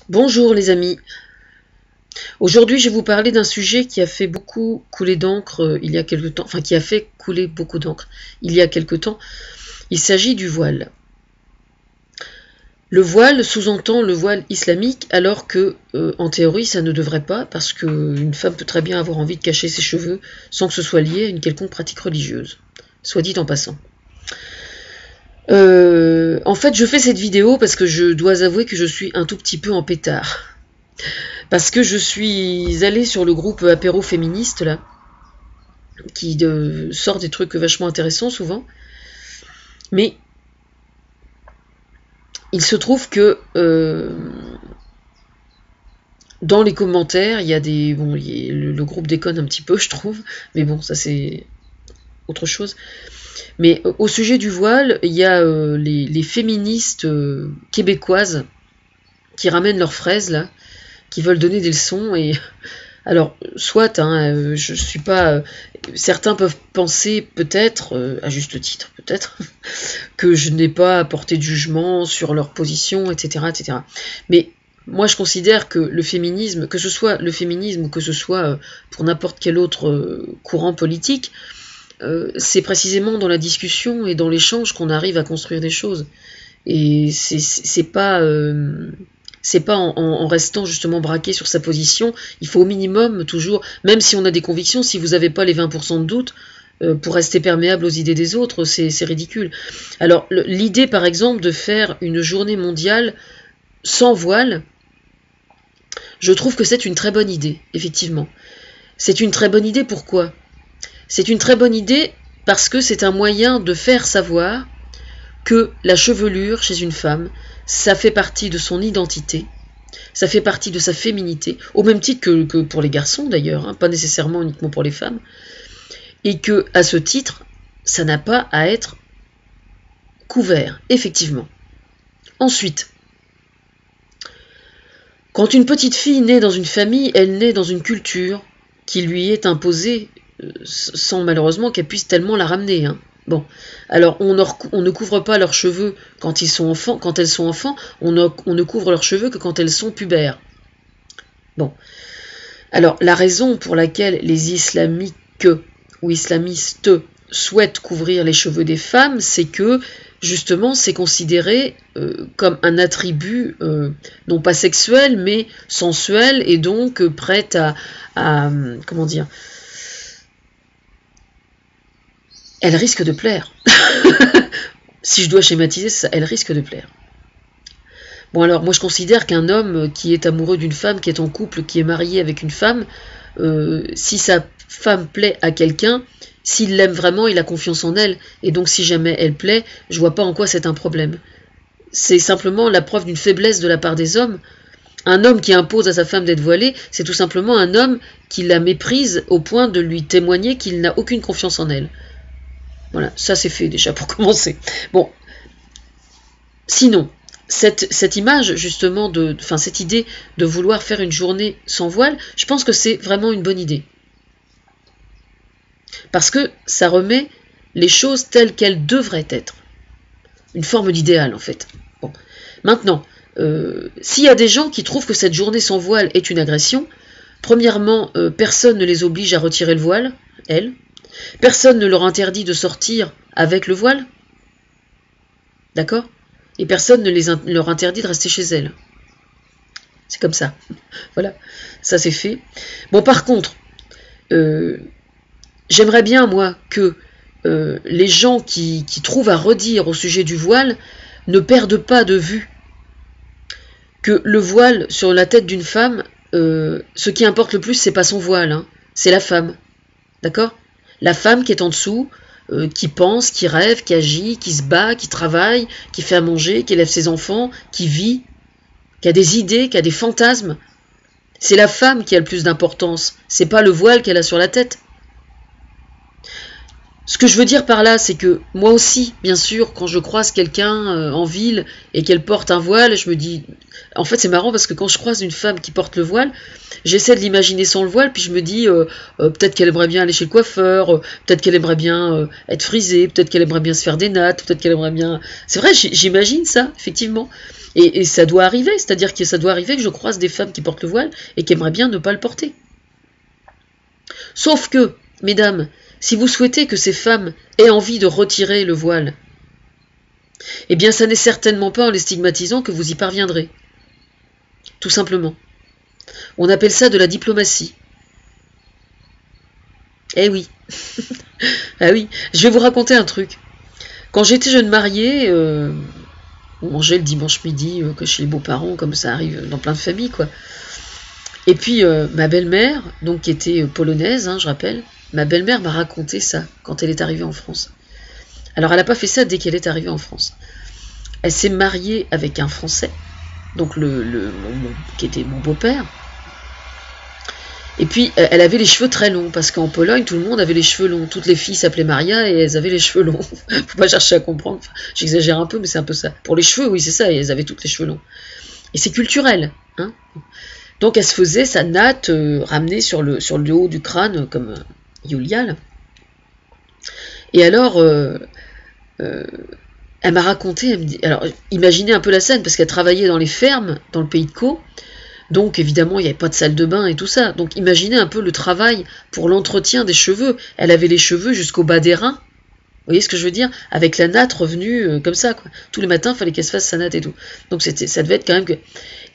Bonjour les amis, aujourd'hui je vais vous parler d'un sujet qui a fait beaucoup couler d'encre il y a quelque temps, enfin qui a fait couler beaucoup d'encre il y a quelque temps. Il s'agit du voile. Le voile sous-entend le voile islamique alors que en théorie ça ne devrait pas, parce qu'une femme peut très bien avoir envie de cacher ses cheveux sans que ce soit lié à une quelconque pratique religieuse, soit dit en passant. En fait je fais cette vidéo parce que je dois avouer que je suis un tout petit peu en pétard. Parce que je suis allée sur le groupe Apéro Féministe, là, qui sort des trucs vachement intéressants souvent. Mais il se trouve que dans les commentaires, il y a des. Bon, le groupe déconne un petit peu, je trouve. Mais bon, ça c'est autre chose. Mais au sujet du voile, il y a les féministes québécoises qui ramènent leurs fraises, là, qui veulent donner des leçons. Et alors, soit, hein, je suis pas. Certains peuvent penser peut-être, à juste titre peut-être, que je n'ai pas apporté de jugement sur leur position, etc., etc. Mais moi, je considère que le féminisme, que ce soit le féminisme ou que ce soit pour n'importe quel autre courant politique, c'est précisément dans la discussion et dans l'échange qu'on arrive à construire des choses. Et c'est pas en restant justement braqué sur sa position. Il faut au minimum toujours, même si on a des convictions, si vous n'avez pas les 20% de doute, pour rester perméable aux idées des autres, c'est ridicule. Alors l'idée par exemple de faire une journée mondiale sans voile, je trouve que c'est une très bonne idée, effectivement. C'est une très bonne idée, pourquoi ? C'est une très bonne idée parce que c'est un moyen de faire savoir que la chevelure chez une femme, ça fait partie de son identité, ça fait partie de sa féminité, au même titre que pour les garçons d'ailleurs, hein, pas nécessairement uniquement pour les femmes, et que à ce titre, ça n'a pas à être couvert, effectivement. Ensuite, quand une petite fille naît dans une famille, elle naît dans une culture qui lui est imposée, sans malheureusement qu'elle puisse tellement la ramener, hein. Bon, alors on ne couvre pas leurs cheveux quand elles sont enfants, on ne couvre leurs cheveux que quand elles sont pubères. Bon, alors la raison pour laquelle les islamiques ou islamistes souhaitent couvrir les cheveux des femmes, c'est que justement c'est considéré comme un attribut non pas sexuel mais sensuel, et donc prêt à comment dire, elle risque de plaire. Si je dois schématiser ça, elle risque de plaire. Bon alors, moi je considère qu'un homme qui est amoureux d'une femme, qui est en couple, qui est marié avec une femme, si sa femme plaît à quelqu'un, s'il l'aime vraiment, il a confiance en elle, et donc si jamais elle plaît, je vois pas en quoi c'est un problème. C'est simplement la preuve d'une faiblesse de la part des hommes. Un homme qui impose à sa femme d'être voilée, c'est tout simplement un homme qui la méprise au point de lui témoigner qu'il n'a aucune confiance en elle. Voilà, ça c'est fait déjà pour commencer. Bon, sinon, cette image justement cette idée de vouloir faire une journée sans voile, je pense que c'est vraiment une bonne idée. Parce que ça remet les choses telles qu'elles devraient être. Une forme d'idéal en fait. Bon. Maintenant, s'il y a des gens qui trouvent que cette journée sans voile est une agression, premièrement, personne ne les oblige à retirer le voile, elles. Personne ne leur interdit de sortir avec le voile. D'accord ? Et personne ne leur interdit de rester chez elles. C'est comme ça. Voilà, ça c'est fait. Bon, par contre, j'aimerais bien, moi, que les gens qui trouvent à redire au sujet du voile ne perdent pas de vue que le voile sur la tête d'une femme, ce qui importe le plus, c'est pas son voile, hein, c'est la femme. D'accord ? La femme qui est en dessous, qui pense, qui rêve, qui agit, qui se bat, qui travaille, qui fait à manger, qui élève ses enfants, qui vit, qui a des idées, qui a des fantasmes. C'est la femme qui a le plus d'importance, c'est pas le voile qu'elle a sur la tête. Ce que je veux dire par là, c'est que moi aussi, bien sûr, quand je croise quelqu'un en ville et qu'elle porte un voile, je me dis... En fait, c'est marrant parce que quand je croise une femme qui porte le voile, j'essaie de l'imaginer sans le voile, puis je me dis, peut-être qu'elle aimerait bien aller chez le coiffeur, peut-être qu'elle aimerait bien être frisée, peut-être qu'elle aimerait bien se faire des nattes, peut-être qu'elle aimerait bien... C'est vrai, j'imagine ça, effectivement. Et ça doit arriver, c'est-à-dire que ça doit arriver que je croise des femmes qui portent le voile et qui aimeraient bien ne pas le porter. Sauf que, mesdames, si vous souhaitez que ces femmes aient envie de retirer le voile, eh bien ça n'est certainement pas en les stigmatisant que vous y parviendrez. Tout simplement. On appelle ça de la diplomatie. Eh oui. Ah oui, je vais vous raconter un truc. Quand j'étais jeune mariée, on mangeait le dimanche midi que chez les beaux-parents, comme ça arrive dans plein de familles, quoi. Et puis ma belle-mère, donc qui était polonaise, je rappelle, ma belle-mère m'a raconté ça quand elle est arrivée en France. Alors elle n'a pas fait ça dès qu'elle est arrivée en France. Elle s'est mariée avec un Français, donc qui était mon beau-père. Et puis elle avait les cheveux très longs, parce qu'en Pologne tout le monde avait les cheveux longs. Toutes les filles s'appelaient Maria et elles avaient les cheveux longs. Faut pas chercher à comprendre. Enfin, j'exagère un peu, mais c'est un peu ça. Pour les cheveux, oui, c'est ça. Elles avaient toutes les cheveux longs. Et c'est culturel, hein. Donc elle se faisait sa natte ramenée sur le haut du crâne, comme Yulia. Et alors, elle m'a raconté, elle me dit, alors imaginez un peu la scène, parce qu'elle travaillait dans les fermes, dans le pays de Caux, donc évidemment il n'y avait pas de salle de bain et tout ça, donc imaginez un peu le travail pour l'entretien des cheveux. Elle avait les cheveux jusqu'au bas des reins, vous voyez ce que je veux dire, avec la natte revenue comme ça, quoi. Tous les matins, il fallait qu'elle se fasse sa natte et tout. Donc ça devait être quand même que...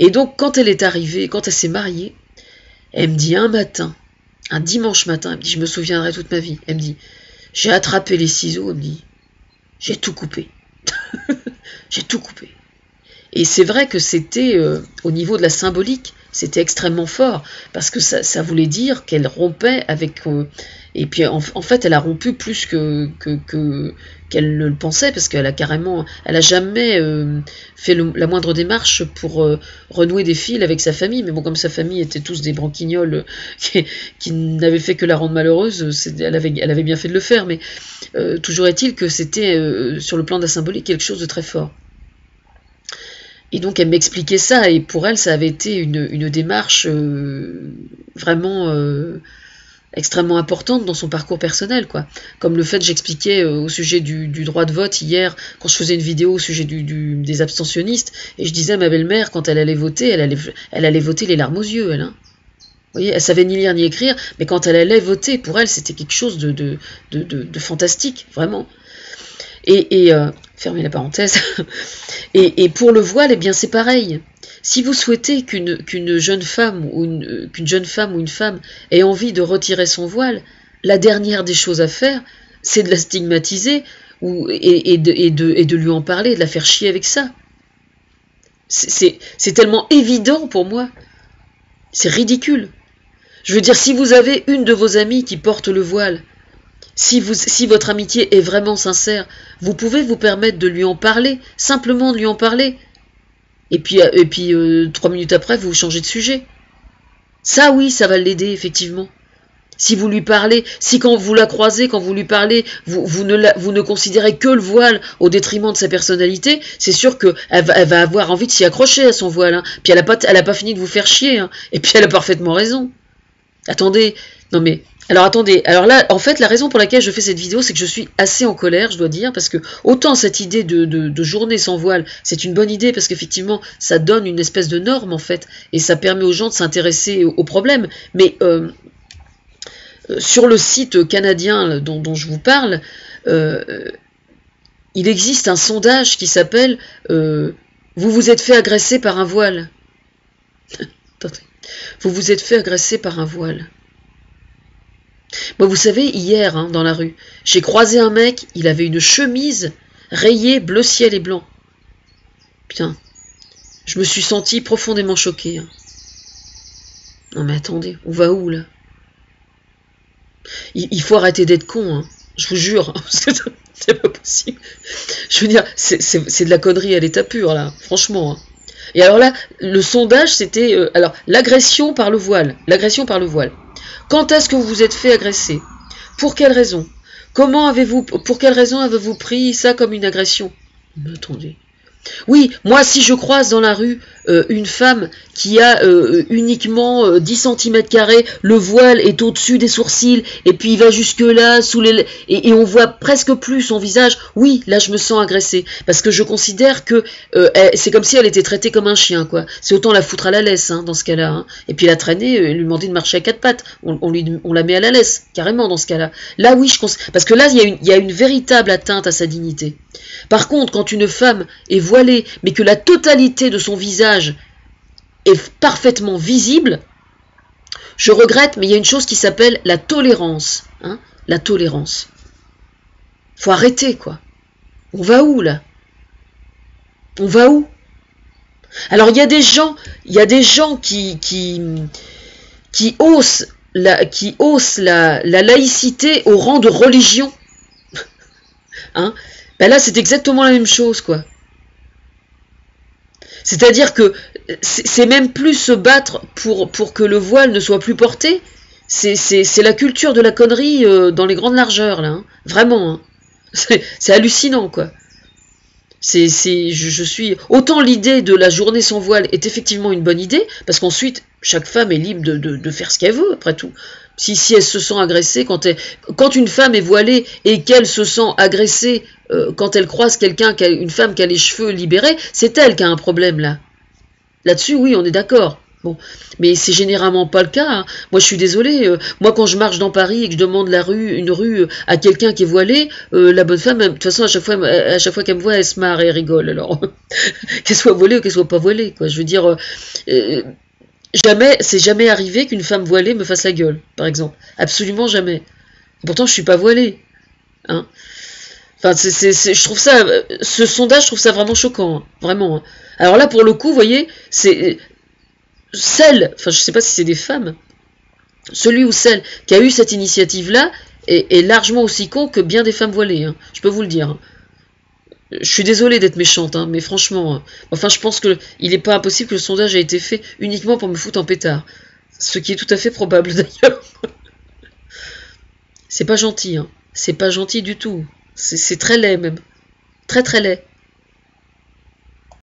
Et donc quand elle est arrivée, quand elle s'est mariée, elle me dit un matin, un dimanche matin, elle me dit, je me souviendrai toute ma vie, elle me dit, j'ai attrapé les ciseaux, elle me dit, j'ai tout coupé. J'ai tout coupé. Et c'est vrai que c'était, au niveau de la symbolique, c'était extrêmement fort, parce que ça voulait dire qu'elle rompait avec... et puis en fait, elle a rompu plus qu'elle ne le pensait, parce qu'elle a carrément... Elle a jamais fait la moindre démarche pour renouer des fils avec sa famille, mais bon, comme sa famille était tous des branquignoles qui n'avaient fait que la rendre malheureuse, elle avait bien fait de le faire, mais toujours est-il que c'était, sur le plan de la symbolique, quelque chose de très fort. Et donc elle m'expliquait ça, et pour elle ça avait été une démarche vraiment extrêmement importante dans son parcours personnel, quoi. Comme le fait, j'expliquais au sujet du droit de vote hier, quand je faisais une vidéo au sujet des abstentionnistes, et je disais à ma belle-mère, quand elle allait voter, elle allait voter les larmes aux yeux, elle. Vous voyez, elle savait ni lire ni écrire, mais quand elle allait voter, pour elle c'était quelque chose de fantastique, vraiment. Et fermez la parenthèse. Et pour le voile, eh bien c'est pareil. Si vous souhaitez qu'une jeune femme ou une femme ait envie de retirer son voile, la dernière des choses à faire, c'est de la stigmatiser et de lui en parler, de la faire chier avec ça. C'est tellement évident pour moi. C'est ridicule. Je veux dire, si vous avez une de vos amies qui porte le voile, si votre amitié est vraiment sincère, vous pouvez vous permettre de lui en parler, simplement de lui en parler. Et puis 3 minutes après, vous changez de sujet. Ça, oui, ça va l'aider, effectivement. Si vous lui parlez, si quand vous la croisez, quand vous lui parlez, vous ne considérez que le voile au détriment de sa personnalité, c'est sûr qu'elle va avoir envie de s'y accrocher à son voile. Hein. Puis elle a pas fini de vous faire chier. Hein. Et puis elle a parfaitement raison. Attendez, non mais... Alors attendez, alors là, en fait, la raison pour laquelle je fais cette vidéo, c'est que je suis assez en colère, je dois dire, parce que autant cette idée de journée sans voile, c'est une bonne idée, parce qu'effectivement, ça donne une espèce de norme, en fait, et ça permet aux gens de s'intéresser aux problèmes, mais sur le site canadien dont je vous parle, il existe un sondage qui s'appelle « Vous vous êtes fait agresser par un voile ». Attendez. Vous vous êtes fait agresser par un voile. Moi, vous savez, hier, dans la rue, j'ai croisé un mec, il avait une chemise rayée bleu ciel et blanc. Putain, je me suis sentie profondément choquée. Hein. Non mais attendez, on va où, là? Il faut arrêter d'être con, hein. Je vous jure, c'est pas possible. Je veux dire, c'est de la connerie à l'état pur, là, franchement. Hein. Et alors là, le sondage, c'était... alors, l'agression par le voile. L'agression par le voile. Quand est-ce que vous vous êtes fait agresser? Pour quelle raison? Pour quelle raison avez-vous pris ça comme une agression? Mais attendez. Oui, moi si je croise dans la rue une femme qui a uniquement 10 cm², le voile est au-dessus des sourcils, et puis il va jusque là, et on voit presque plus son visage, oui, là je me sens agressée, parce que je considère que c'est comme si elle était traitée comme un chien, quoi. C'est autant la foutre à la laisse, hein, dans ce cas-là. Hein. Et puis la traîner, lui demander de marcher à quatre pattes, on la met à la laisse, carrément dans ce cas-là. Là oui, parce que là il y a une véritable atteinte à sa dignité. Par contre, quand une femme est voilée, mais que la totalité de son visage est parfaitement visible, je regrette, mais il y a une chose qui s'appelle la tolérance. Hein, la tolérance. Faut arrêter, quoi. On va où, là? On va où? Alors, il y a des gens qui haussent la laïcité au rang de religion. Hein? Ben là, c'est exactement la même chose, quoi. C'est-à-dire que c'est même plus se battre pour que le voile ne soit plus porté. C'est la culture de la connerie dans les grandes largeurs, là. Hein. Vraiment. Hein. C'est hallucinant, quoi. Je suis... Autant l'idée de la journée sans voile est effectivement une bonne idée, parce qu'ensuite, chaque femme est libre de faire ce qu'elle veut, après tout. Si elle se sent agressée, quand une femme est voilée et qu'elle se sent agressée quand elle croise une femme qui a les cheveux libérés, c'est elle qui a un problème, là. Là-dessus, oui, on est d'accord. Bon, mais c'est généralement pas le cas. Hein. Moi, je suis désolée. Moi, quand je marche dans Paris et que je demande une rue à quelqu'un qui est voilé, la bonne femme, de toute façon, à chaque fois qu'elle me voit, elle se marre et elle rigole. Alors, qu'elle soit voilée ou qu'elle soit pas voilée, quoi. Je veux dire, c'est jamais arrivé qu'une femme voilée me fasse la gueule, par exemple. Absolument jamais. Pourtant, je suis pas voilée. Hein. Enfin, je trouve ça, ce sondage, je trouve ça vraiment choquant, hein. Vraiment. Hein. Alors là, pour le coup, vous voyez, c'est je sais pas si c'est des femmes, celui ou celle qui a eu cette initiative-là est largement aussi con que bien des femmes voilées, hein, je peux vous le dire. Hein. Je suis désolée d'être méchante, hein, mais franchement, enfin je pense qu'il n'est pas impossible que le sondage ait été fait uniquement pour me foutre en pétard. Ce qui est tout à fait probable d'ailleurs. C'est pas gentil, hein. C'est pas gentil du tout. C'est très laid même. Très très laid.